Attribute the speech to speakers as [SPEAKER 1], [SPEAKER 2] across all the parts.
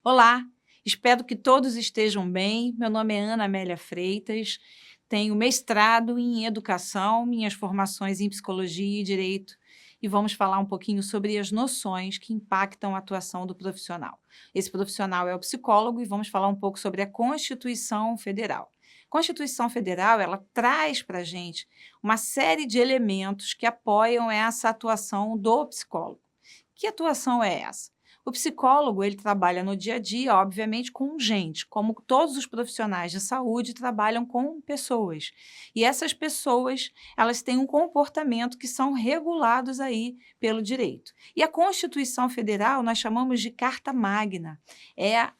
[SPEAKER 1] Olá, espero que todos estejam bem. Meu nome é Ana Amélia Freitas, tenho mestrado em Educação, minhas formações em Psicologia e Direito, e vamos falar um pouquinho sobre as noções que impactam a atuação do profissional. Esse profissional é o psicólogo e vamos falar um pouco sobre a Constituição Federal. A Constituição Federal, ela traz para a gente uma série de elementos que apoiam essa atuação do psicólogo. Que atuação é essa? O psicólogo, ele trabalha no dia a dia, obviamente, com gente, como todos os profissionais de saúde trabalham com pessoas. E essas pessoas, elas têm um comportamento que são regulados aí pelo direito. E a Constituição Federal nós chamamos de Carta Magna. É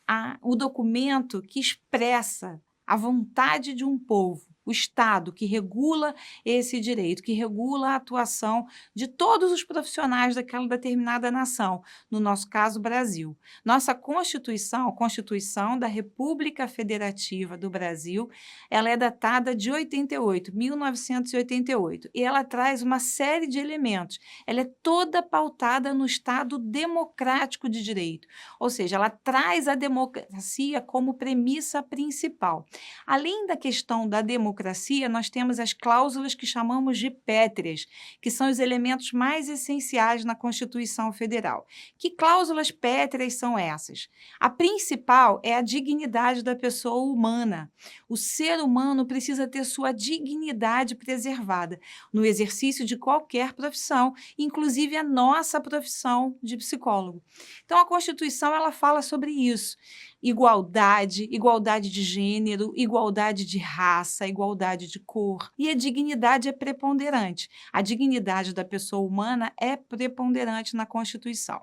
[SPEAKER 1] o documento que expressa a vontade de um povo. O Estado que regula esse direito, que regula a atuação de todos os profissionais daquela determinada nação, no nosso caso, Brasil. Nossa Constituição, a Constituição da República Federativa do Brasil, ela é datada de 88, 1988, e ela traz uma série de elementos. Ela é toda pautada no Estado democrático de direito, ou seja, ela traz a democracia como premissa principal. Além da questão da democracia, nós temos as cláusulas que chamamos de pétreas, que são os elementos mais essenciais na Constituição Federal. Que cláusulas pétreas são essas? A principal é a dignidade da pessoa humana. O ser humano precisa ter sua dignidade preservada no exercício de qualquer profissão, inclusive a nossa profissão de psicólogo. Então, a Constituição ela fala sobre isso. Igualdade, igualdade de gênero, igualdade de raça, igualdade de cor. E a dignidade é preponderante. A dignidade da pessoa humana é preponderante na Constituição.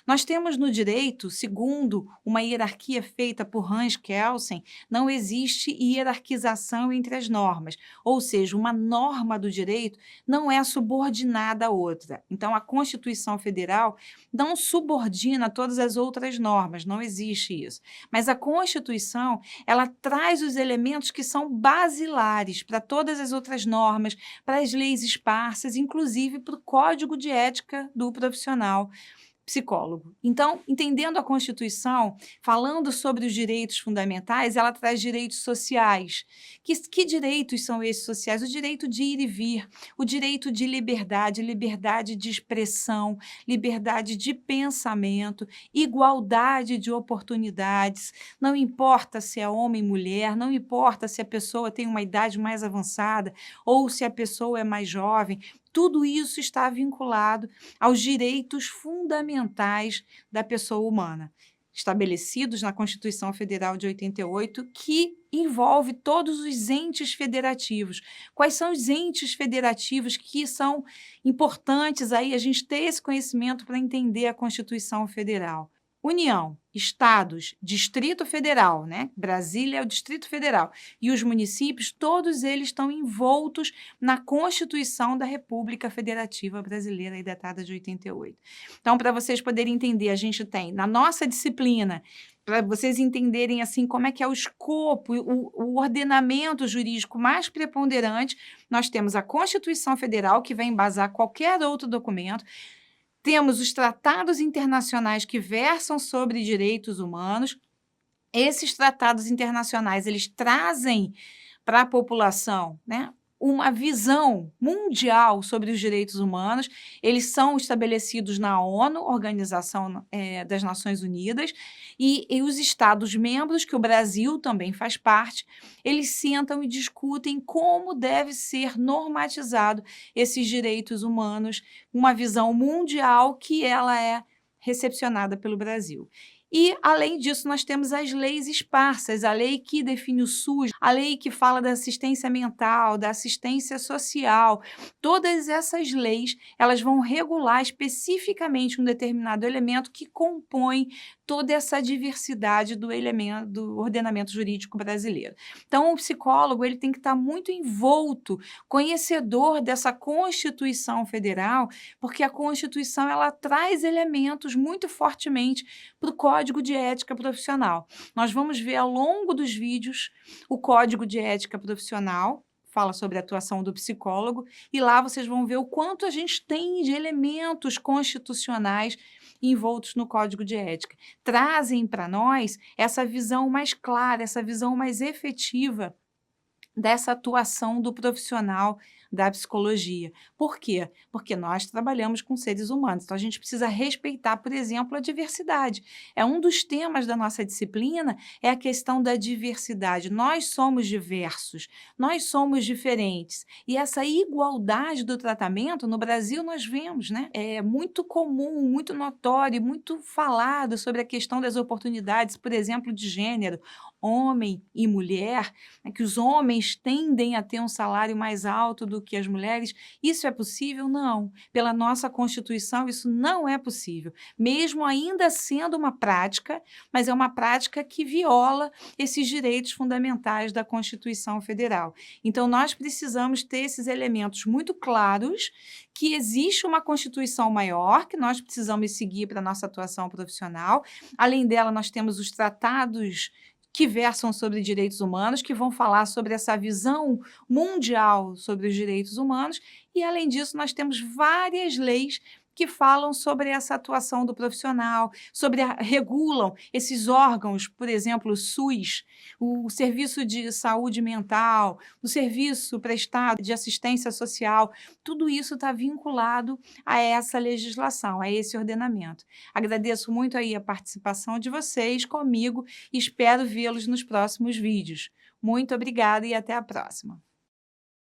[SPEAKER 1] Nós temos no direito, segundo uma hierarquia feita por Hans Kelsen, não existe hierarquização entre as normas, ou seja, uma norma do direito não é subordinada à outra. Então, a Constituição Federal não subordina todas as outras normas, não existe isso. Mas a Constituição, ela traz os elementos que são basilares para todas as outras normas, para as leis esparsas, inclusive para o Código de Ética do profissional psicólogo. Então, entendendo a Constituição, falando sobre os direitos fundamentais, ela traz direitos sociais. Que direitos são esses sociais? O direito de ir e vir, o direito de liberdade, liberdade de expressão, liberdade de pensamento, igualdade de oportunidades, não importa se é homem ou mulher, não importa se a pessoa tem uma idade mais avançada ou se a pessoa é mais jovem, tudo isso está vinculado aos direitos fundamentais da pessoa humana, estabelecidos na Constituição Federal de 88, que envolve todos os entes federativos. Quais são os entes federativos que são importantes aí a gente ter esse conhecimento para entender a Constituição Federal? União, estados, Distrito Federal, né? Brasília é o Distrito Federal, e os municípios, todos eles estão envoltos na Constituição da República Federativa Brasileira, aí datada de 88. Então, para vocês poderem entender, a gente tem, na nossa disciplina, para vocês entenderem assim como é que é o escopo, o ordenamento jurídico mais preponderante, nós temos a Constituição Federal, que vai embasar qualquer outro documento. Temos os tratados internacionais que versam sobre direitos humanos. Esses tratados internacionais, eles trazem para a população, né, uma visão mundial sobre os direitos humanos. Eles são estabelecidos na ONU, Organização das Nações Unidas, e os Estados-membros, que o Brasil também faz parte, eles sentam e discutem como deve ser normatizado esses direitos humanos, uma visão mundial que ela é recepcionada pelo Brasil. E, além disso, nós temos as leis esparsas, a lei que define o SUS, a lei que fala da assistência mental, da assistência social. Todas essas leis, elas vão regular especificamente um determinado elemento que compõe toda essa diversidade do ordenamento jurídico brasileiro. Então, o psicólogo ele tem que estar muito envolto, conhecedor dessa Constituição Federal, porque a Constituição ela traz elementos muito fortemente para o Código de Ética Profissional. Nós vamos ver ao longo dos vídeos o Código de Ética Profissional, fala sobre a atuação do psicólogo, e lá vocês vão ver o quanto a gente tem de elementos constitucionais envoltos no Código de Ética. Trazem para nós essa visão mais clara, essa visão mais efetiva dessa atuação do profissional da psicologia. Por quê? Porque nós trabalhamos com seres humanos, então a gente precisa respeitar, por exemplo, a diversidade. É um dos temas da nossa disciplina, é a questão da diversidade. Nós somos diversos, nós somos diferentes. E essa igualdade do tratamento, no Brasil nós vemos, né? É muito comum, muito notório, muito falado sobre a questão das oportunidades, por exemplo, de gênero, homem e mulher, né, que os homens tendem a ter um salário mais alto do que as mulheres. Isso é possível? Não. Pela nossa Constituição, isso não é possível, mesmo ainda sendo uma prática, mas é uma prática que viola esses direitos fundamentais da Constituição Federal. Então, nós precisamos ter esses elementos muito claros, que existe uma Constituição maior, que nós precisamos seguir para a nossa atuação profissional. Além dela, nós temos os tratados que versam sobre direitos humanos, que vão falar sobre essa visão mundial sobre os direitos humanos, e, além disso, nós temos várias leis que falam sobre essa atuação do profissional, regulam esses órgãos, por exemplo, o SUS, o Serviço de Saúde Mental, o Serviço Prestado de Assistência Social, tudo isso está vinculado a essa legislação, a esse ordenamento. Agradeço muito aí a participação de vocês comigo e espero vê-los nos próximos vídeos. Muito obrigada e até a próxima.